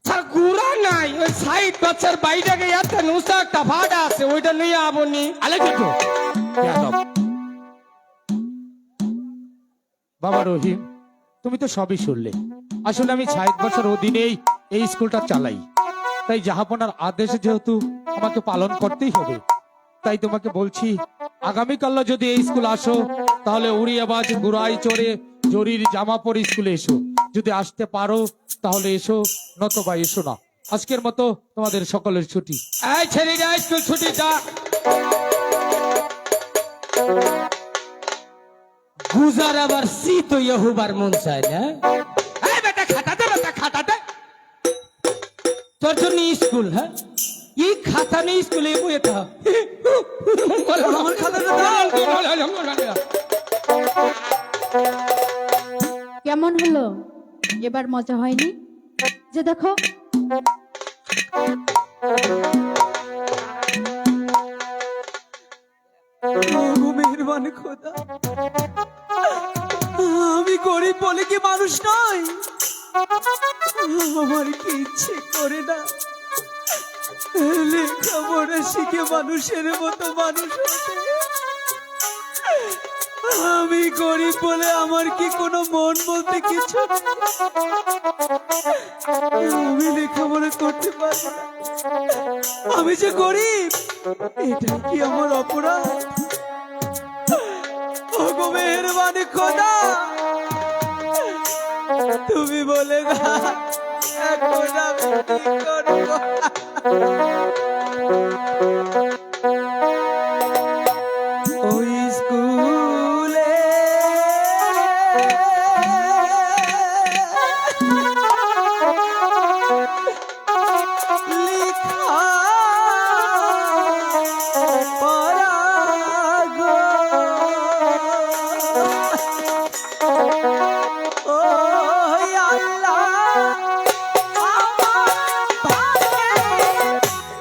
স্যার গুড়া নাই ওই সাইড বাচ্চার বাইরে গিয়ে একটা নুসা একটা ভাড়া আছে ওইটা নিয়ে আবনি আলেকজান্ডার বেয়াদব। বাবা রহিম তুমি তো সবই শুনলে আসলে আমি 60 বছর অধীনেই এই স্কুলটা চালাই তাই জাহাপনার আদেশ যেহেতু আমাকে পালন করতেই হবে তাই তোমাকে বলছি আগামীকাল যদি এই স্কুল আসো তাহলে উড়িয়াবাজ গুড়াই চড়ে জরির জামা পরে স্কুলে এসো যদি আসতে পারো তাহলে এসো নতবা এসো না আজকের মতো তোমাদের সকলের ছুটি এই ছেলেরা স্কুল ছুটি যা গুজার আবার শীত ইহুবার মন চায় না এই বেটা খাটাতে তোর জন্য স্কুল হ্যাঁ এই খাতা নেই স্কুলে বইয়ে থা আমার খাতাটা দাও কেমন হলো এবার মজা হয়নি যে দেখো মেহরবান খোদা আমি গরিব বলে কি মানুষ নয় আমার কি ইচ্ছে করে না লেখাপড়া শিখে মানুষের মতো মানুষ হতে আমি গরিব বলে আমার কি কোনো মন বলতে কিছু নেই? আমি লেখাপড়া করতে পারি না আমি যে গরিব এটা কি আমার অপরাধ? ওগো মেহেরবানি খোদা, তুমি বলে দাও এখন আমি কি করব? ওই স্কুলে লিখা পড়া গো, ও আল্লাহ, আমার ভাগ্যে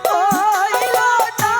হইল না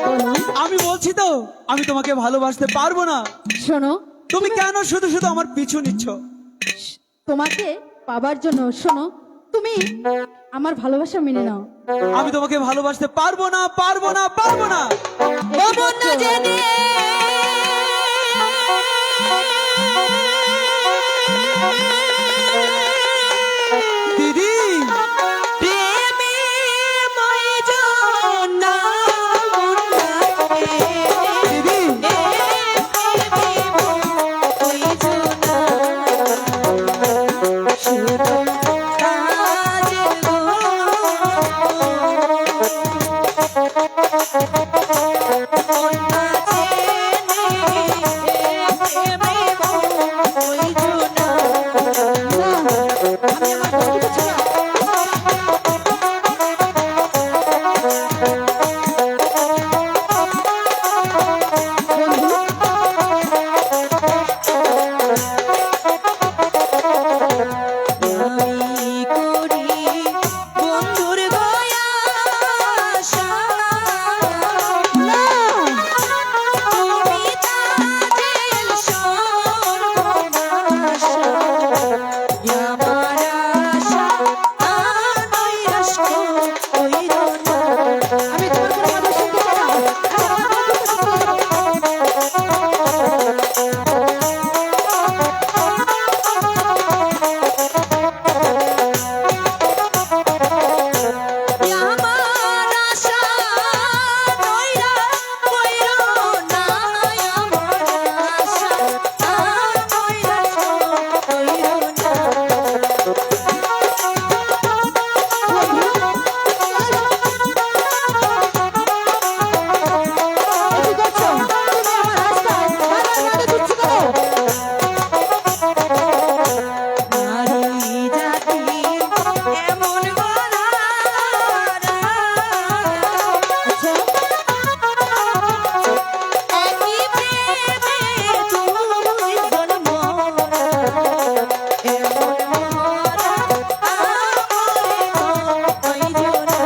বলুন। আমি বলছি তো আমি তোমাকে ভালোবাসতে পারবো না। শোনো, তুমি কেন শুধু শুধু আমার পিছু নিচ্ছ? তোমাকে পাবার জন্য শোনো, তুমি আমার ভালোবাসা মেনে নাও। আমি তোমাকে ভালোবাসতে পারবো না, পারবো না, পারবো না। এমন না জেনে দিদি প্রেমে মই জনা মনাকে দিদি ওই জনা শুধু কাজের গো বন্ধুর গয়া তুমি তাজেল সর্বনাশা আমার আশা নৈরাশ্য হইল না। আমি তোমার কোনো কথা শুনতে চাই না। আমার আশা নইরা কইর না, আমার আশা নইরা কইর না। নারী জাতি এমন গড়া একই প্রেমে দুই জন্ম এমন মরা ওই জোড়া।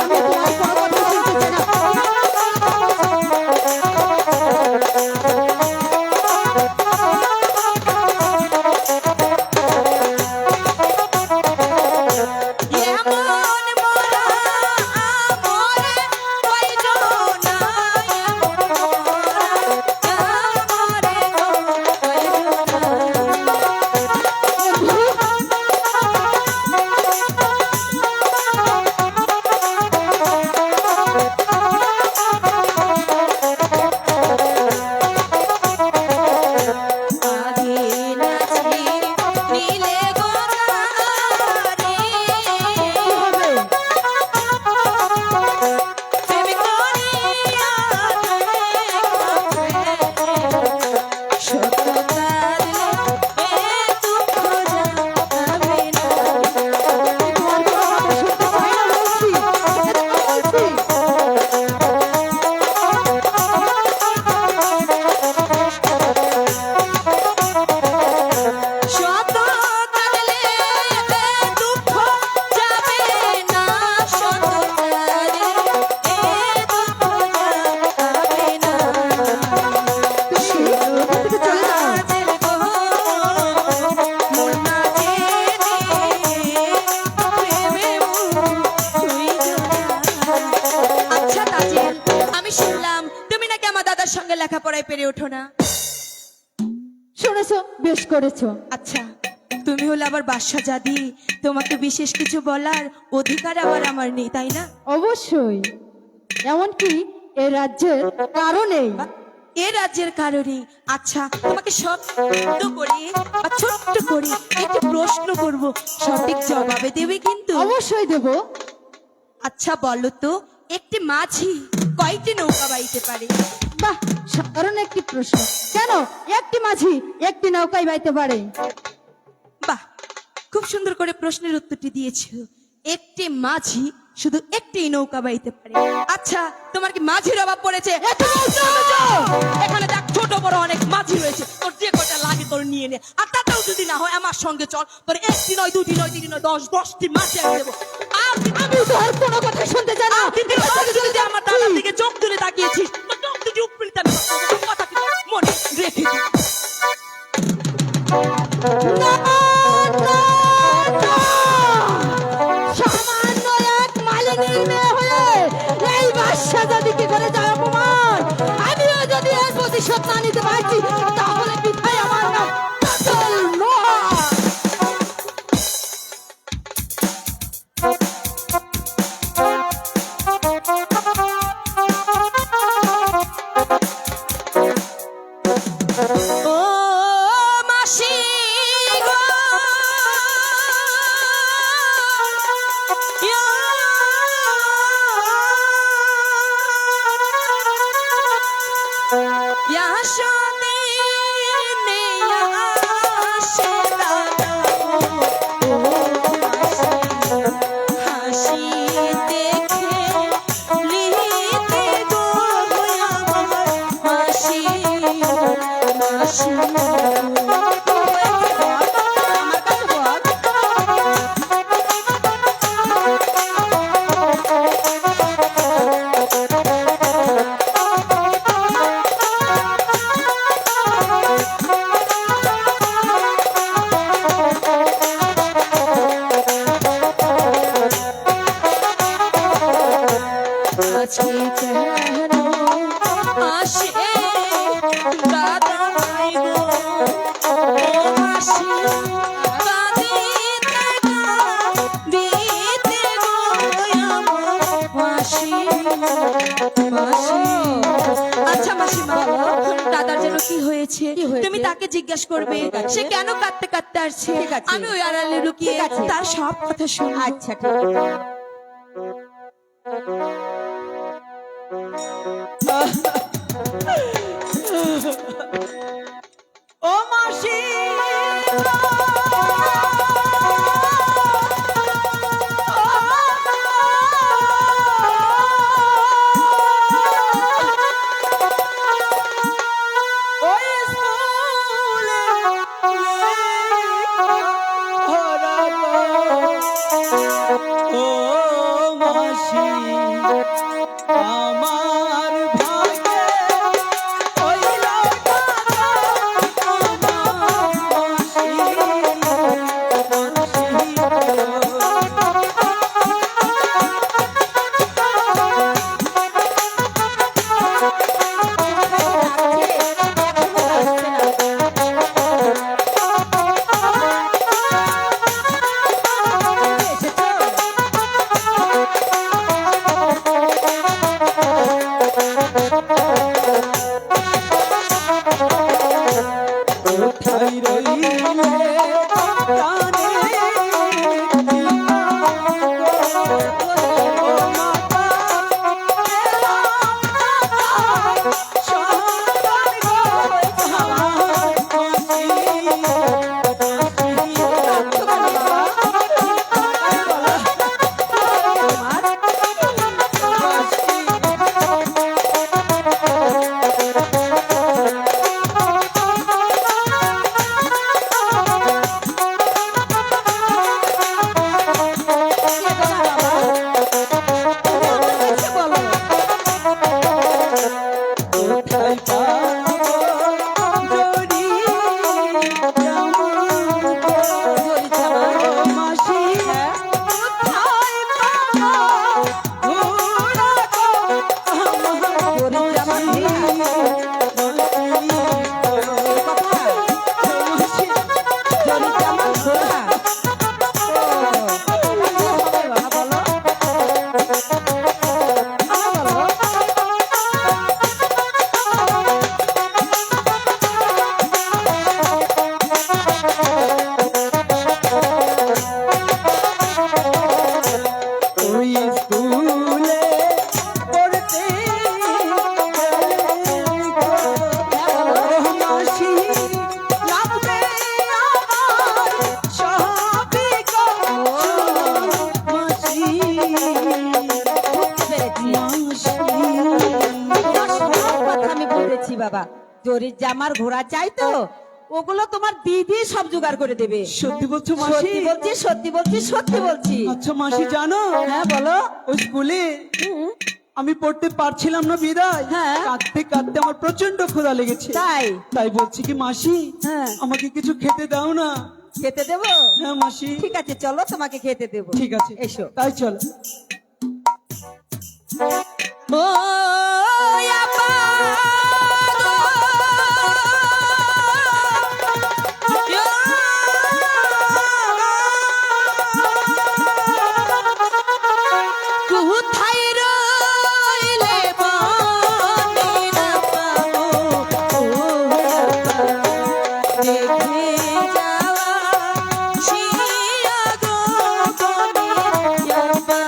আমি তোমার কোনো কথা শুনতে চাই এমন মরা আমরে ওই জোড়া, এমন মরা আমরে ওই জোড়া। আধি নাচি নীলে গোরারে প্রেম করিয়া সত্য কাঁদলে এ দুঃখ যাবে না। শত কাঁদলে এ দুঃখ যাবে না, শত কাঁদলে এ দুঃখ যাবে না। শুধু কাজের গো মন না জেনে প্রেমে তুই আচ্ছা তাজেল, আমি শুনলাম তুমি নাকি আমার দাদার সঙ্গে লেখাপড়ায় পেরে ওঠো না। শুনেছো, বেশ করেছো। আচ্ছা, তুমি হলে আবার বাদশাহজাদি, তোমাকে বিশেষ কিছু বলার অধিকার আবার আমার নেই, তাই না? অবশ্যই, এমনকি এ রাজ্যের কারণেই। এ রাজ্যের কারণে। আচ্ছা, তোমাকে ছোট্ট করে বা ছোট্ট করে একটি প্রশ্ন করব, সঠিক জবাবে দেবে কিন্তু। অবশ্যই দেব। আচ্ছা বলো তো, একটি মাঝি কয়টি নৌকা বাইতে পারে? বাহ, সাধারণ একটি প্রশ্ন। কেন একটি মাঝি একটি নৌকায় বাইতে পারে? বাহ, খুব সুন্দর করে প্রশ্নের উত্তরটি দিয়েছো। একটি মাঝি শুধু একটি নৌকা বাইতে পারে। আচ্ছা, তোমার কি মাঝির অভাব পড়েছে? এখানে দেখ ছোট বড় অনেক মাঝি রয়েছে, তোর যে কটা লাগে তোর নিয়ে নে, আর তাতেও যদি না হয় আমার সঙ্গে চল, তোর একটি নয় দুটি নয় তিনটি নয় 10টি মাছি আমি দেবো। আর আমি তোর কোনো কথা শুনতে চাই না। দ্বিতীয় যদি আমার দাদার দিকে চোখ তুলে তাকিয়েছিস, তো চোখ দুটি উপরিতে আমি কথা কি মনে রেখে দিই। না, না, না। সামান্য এক মালিনীর মেয়ে হয়ে এই বাদশা যদি কি করে যায় অপমান, আমিও যদি এর প্রতিশোধ না নিতে পারছি, তাহলে পিঠাই আমার নাম কাজল নয়। ও মাসি গো, ইয়া শাদি নিয়া আসে দাদা ও মাসি, হাসি দেখে লিতে গো আমার মাসি, মাসি আমার কাছে বল। আজকে কেন আসে দাদা ভাই গো, ও মাসি কাঁদিতে কাঁদিতে গো আমার মাসি, মাসি। আচ্ছা মাসিমা, দাদার যেন কি হয়েছে তুমি তাকে জিজ্ঞাসা করবে, সে কেন কাঁদতে কাঁদতে আসছে, আমি ওই আড়ালে লুকিয়ে তার সব কথা শুনবো। আচ্ছা ঠিক আছে। ও মাসি ওই স্কুলে ও মাসি আমার ভাগে ওই বাবা জরির জামার ঘোড়া চাই তো ওগুলো তোমার দিদি সব জোগাড় করে দেবে। সত্যি বলছো মাসি? সত্যি বলছি, সত্যি বলছি, সত্যি বলছি। আচ্ছা মাসি জানো, হ্যাঁ বলো। ওই স্কুলে আমি পড়তে পারছিলাম না বিদায়, হ্যাঁ। কাঁদতে কাঁদতে আমার প্রচন্ড ক্ষুধা লেগেছে। তাই? তাই বলছি কি মাসি, হ্যাঁ। আমাকে কিছু খেতে দাও না। খেতে দেবো? হ্যাঁ মাসি। ঠিক আছে, চলো তোমাকে খেতে দেবো। ঠিক আছে, এসো। তাই চল। ও আপা গো, কোথায় রইলে বনে না পাবো, ও আপা দেখে যাওয়া শিয়া গো বনে আপা।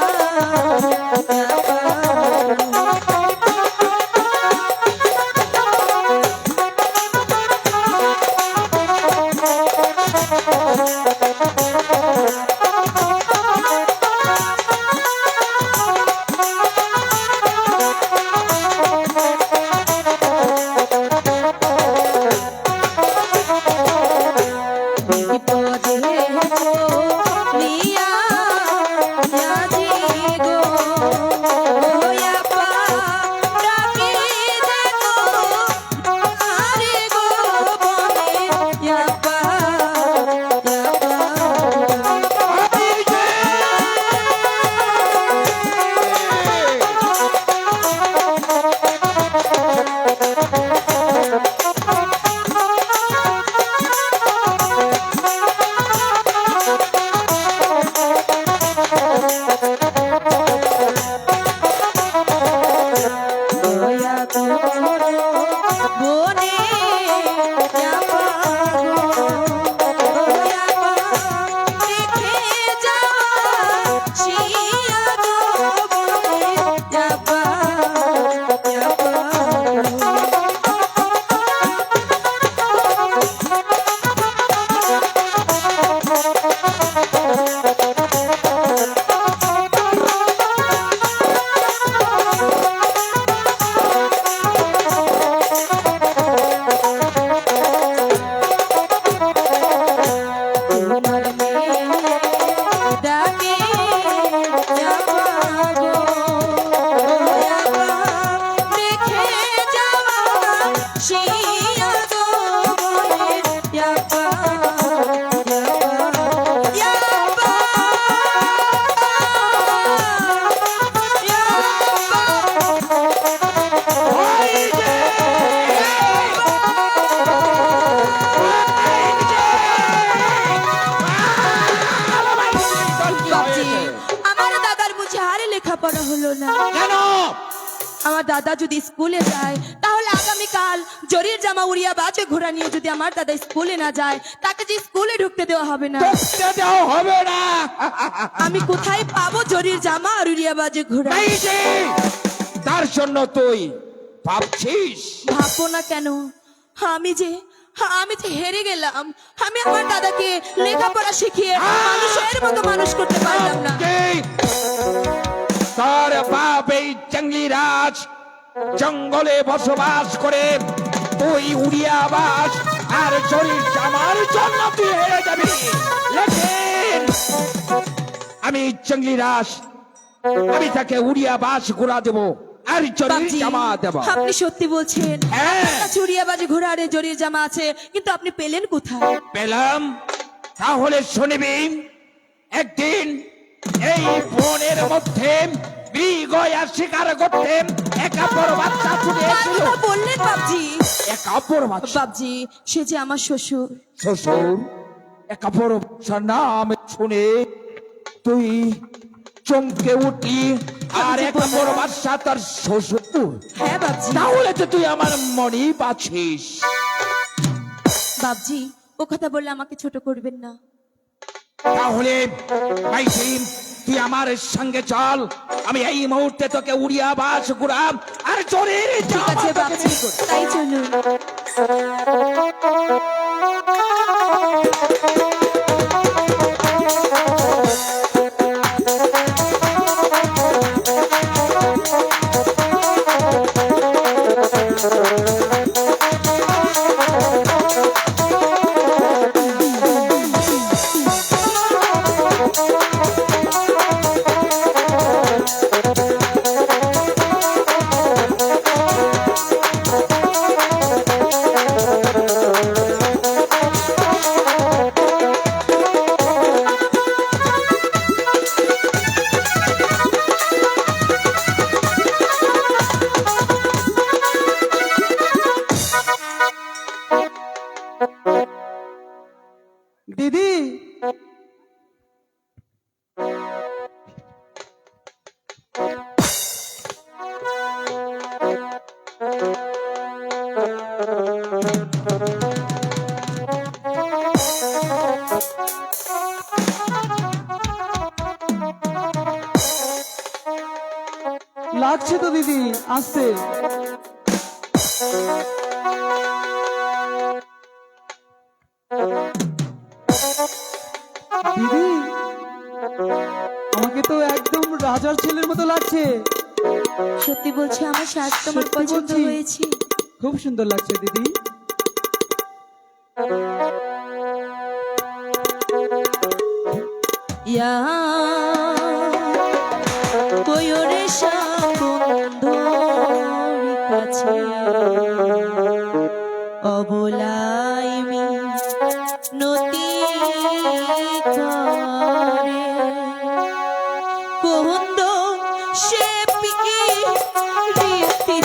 লেখাপড়া হলো না কেন? আমার দাদা যদি স্কুলে যায় তাহলে আগামীকাল জরির জামা উড়িয়া বাজে ঘোড়া নিয়ে যদি আমার দাদা স্কুলে না যায় তাকে যে স্কুলে ঢুকতে দেওয়া হবে না। ঢুকতে দেওয়া হবে না। আমি কোথায় পাবো জরির জামা আর উড়িয়া বাজে ঘোড়া? এই যে, তার জন্য তুই ভাবছিস? ভাববো না কেন? আমি যে হেরে গেলাম। আমি আমার দাদাকে লেখাপড়া শিখিয়ে মানুষের মতো মানুষ করতে পারলাম না। তার বাপ এই জঙ্গলি রাজ জঙ্গলে বসবাস করে, তুই উড়িয়া বাস আর জরির জামার জন্য তুই হেরে যাবি। লেকিন আমি জঙ্গলি রাজ, আমি তাকে উড়িয়া বাস ঘোরা দেবো আর জরির বাবজি, জামা দেব। আপনি সত্যি বলছেন? হ্যাঁ। আপনার কাছে উড়িয়া বাজে ঘোড়া আর জরির জামা আছে, কিন্তু আপনি পেলেন কোথায়? পেলাম, তাহলে শুনবি। একদিন এই বনের মধ্যে মৃগয়া শিকার করতে একাপর বাচ্চা ছুটে কার এসেছিল। কথা বললেন বাবজি? একাপর বাচ্চা। বাবজি, সে যে আমার শ্বশুর। শ্বশুর? একাপর বাচ্চার নাম শুনে তুই চমকে উঠলি, আর একাপর বাচ্চা তার শ্বশুর? হ্যাঁ বাবজি। তাহলে তো তুই আমার মনে পাচ্ছিস। বাবজি, ও কথা বললে আমাকে ছোট করবেন না। তাহলে মাইসি, তুই আমার সঙ্গে চল, আমি এই মুহূর্তে তোকে উড়িয়া বাস ঘুরাম আর জোরের ঠিক আছে বাবজি, তাই চলুন। লাগছে তো দিদি, আসতে। দিদি, আমাকে তো একদম রাজার ছেলের মতো লাগছে। সত্যি বলছি আমার সাজ তোমার সত্যি পছন্দ বলছি। হয়েছে। খুব সুন্দর লাগছে দিদি। ইয়া কোয়রে বন্ধুর কাছে অবলাই নতি করে কুন্দ সে পিকি রীতি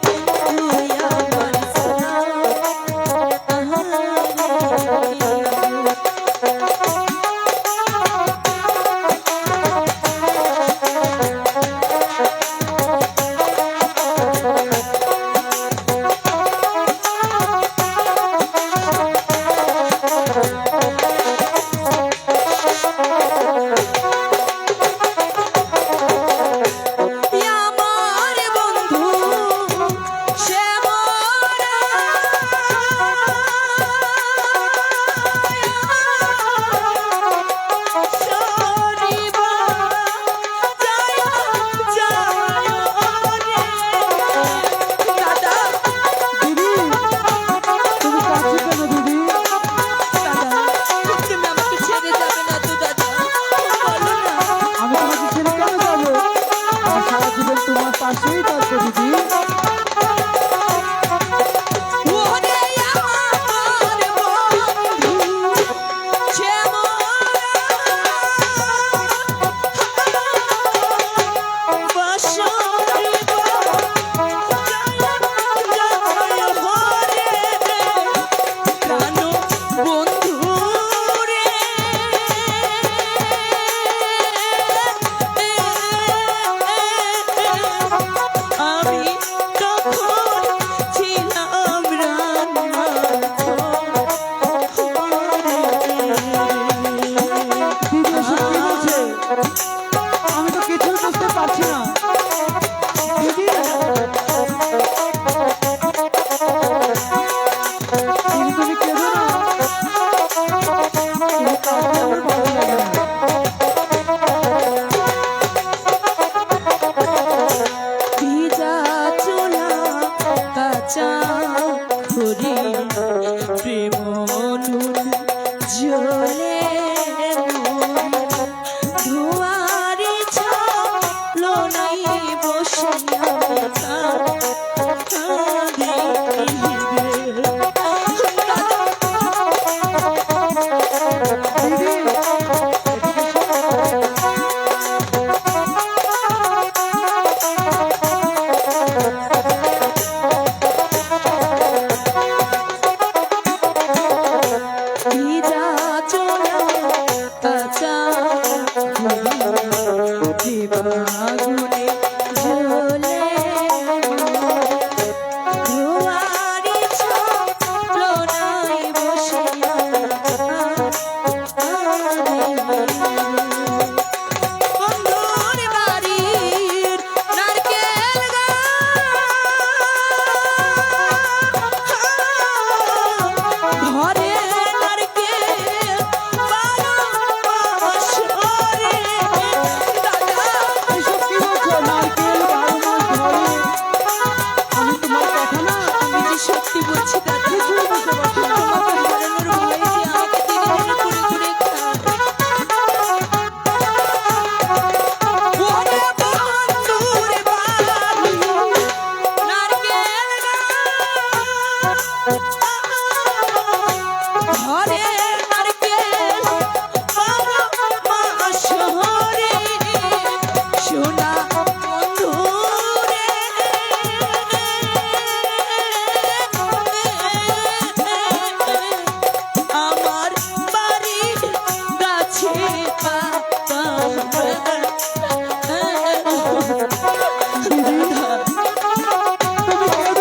বন্ধু আমার সোনা আহারে আমার বন্ধু সে মোরা শরীবা যায় যায় রে দাদা দিদি, তুমি কাঁদছো কেন দিদি? দাদা তুমি আমাকে ছেড়ে যাবে না তো দাদা বলো না আমি তোমাকে ছেড়ে কেন যাবো? আমার সারা জীবন তোমার পাশেই থাকবো দিদি। ওরে আমার বন্ধু সে আমি তখন ছিলাম দিদি এসব কি বলছে? আমি তো কিছুই বুঝতে পারছি না দিদি। দিদি তুমি কেঁদো না, তুমি কাঁদলে আমার ভালো লাগে না। ভিজা চুলা কাঁচা খড়ি প্রেম নুন জলে ধোয়ারি ছালো নাই বসিয়া ভিজা চোলা কাঁচা জীবাগুনে ঝোলে ধোয়ারি ছালো নাই বসিয়া বন্ধুর বাড়ির নারকেল ঘরে নারকেল বারো মাস ওরে দাদা এসব কি বলছো? নারকেল 12 মাস ধরে? আমি তোমার কথা না আমি যে সত্যি বলছি দাদা কিছুই বুঝতে পারছি না। তোমাকে হারানোর ভয়ে যে আমাকে দিনে দিনে করে করে খায় ওরে বন্ধুর বাড়ি নারকেল ঘরে নারকেল বারো মাস হরে সোনা বন্ধুরে আমার বাড়ির গাছে পাতা তুমি কেঁদো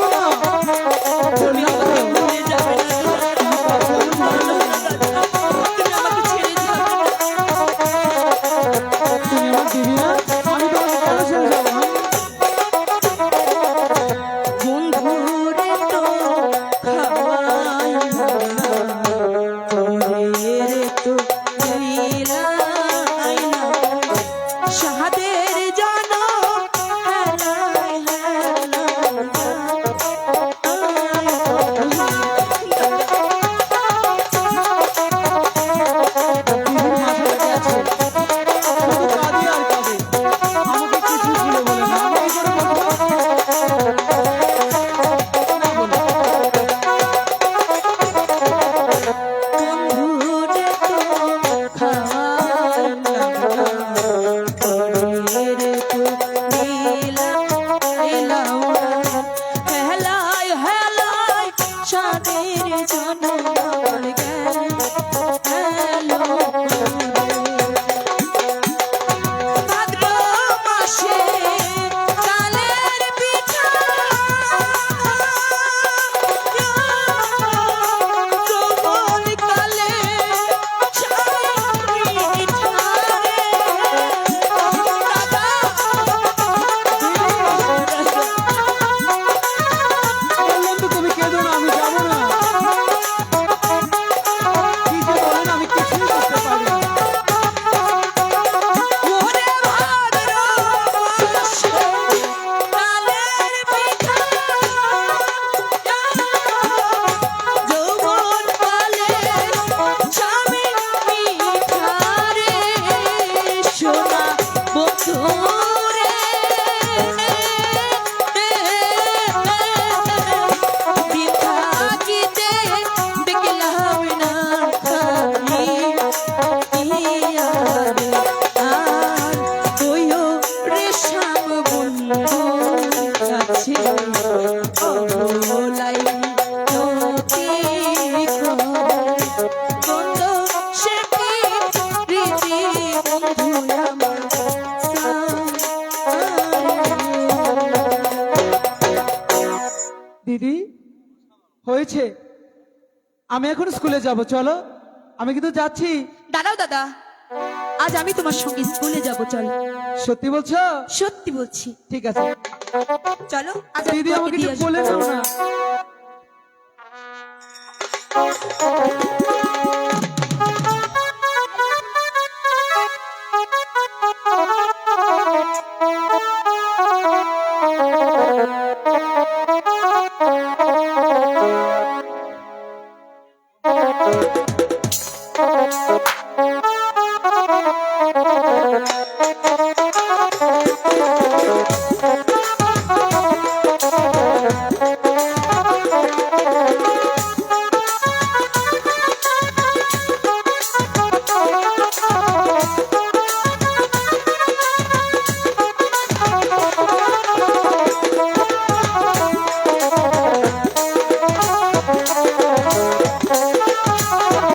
দিদি হয়েছে, আমি এখন স্কুলে যাব, চলো। আমি কিন্তু যাচ্ছি। দাঁড়াও দাদা, আজ আমি তোমার সঙ্গে স্কুলে যাব, চলো। সত্যি বলছো? সত্যি বলছি, ঠিক আছে চলো। আজ আমি দিদি, তোমাকে আমাকে দিয়ে কিছু আসবো। বলে দাও না।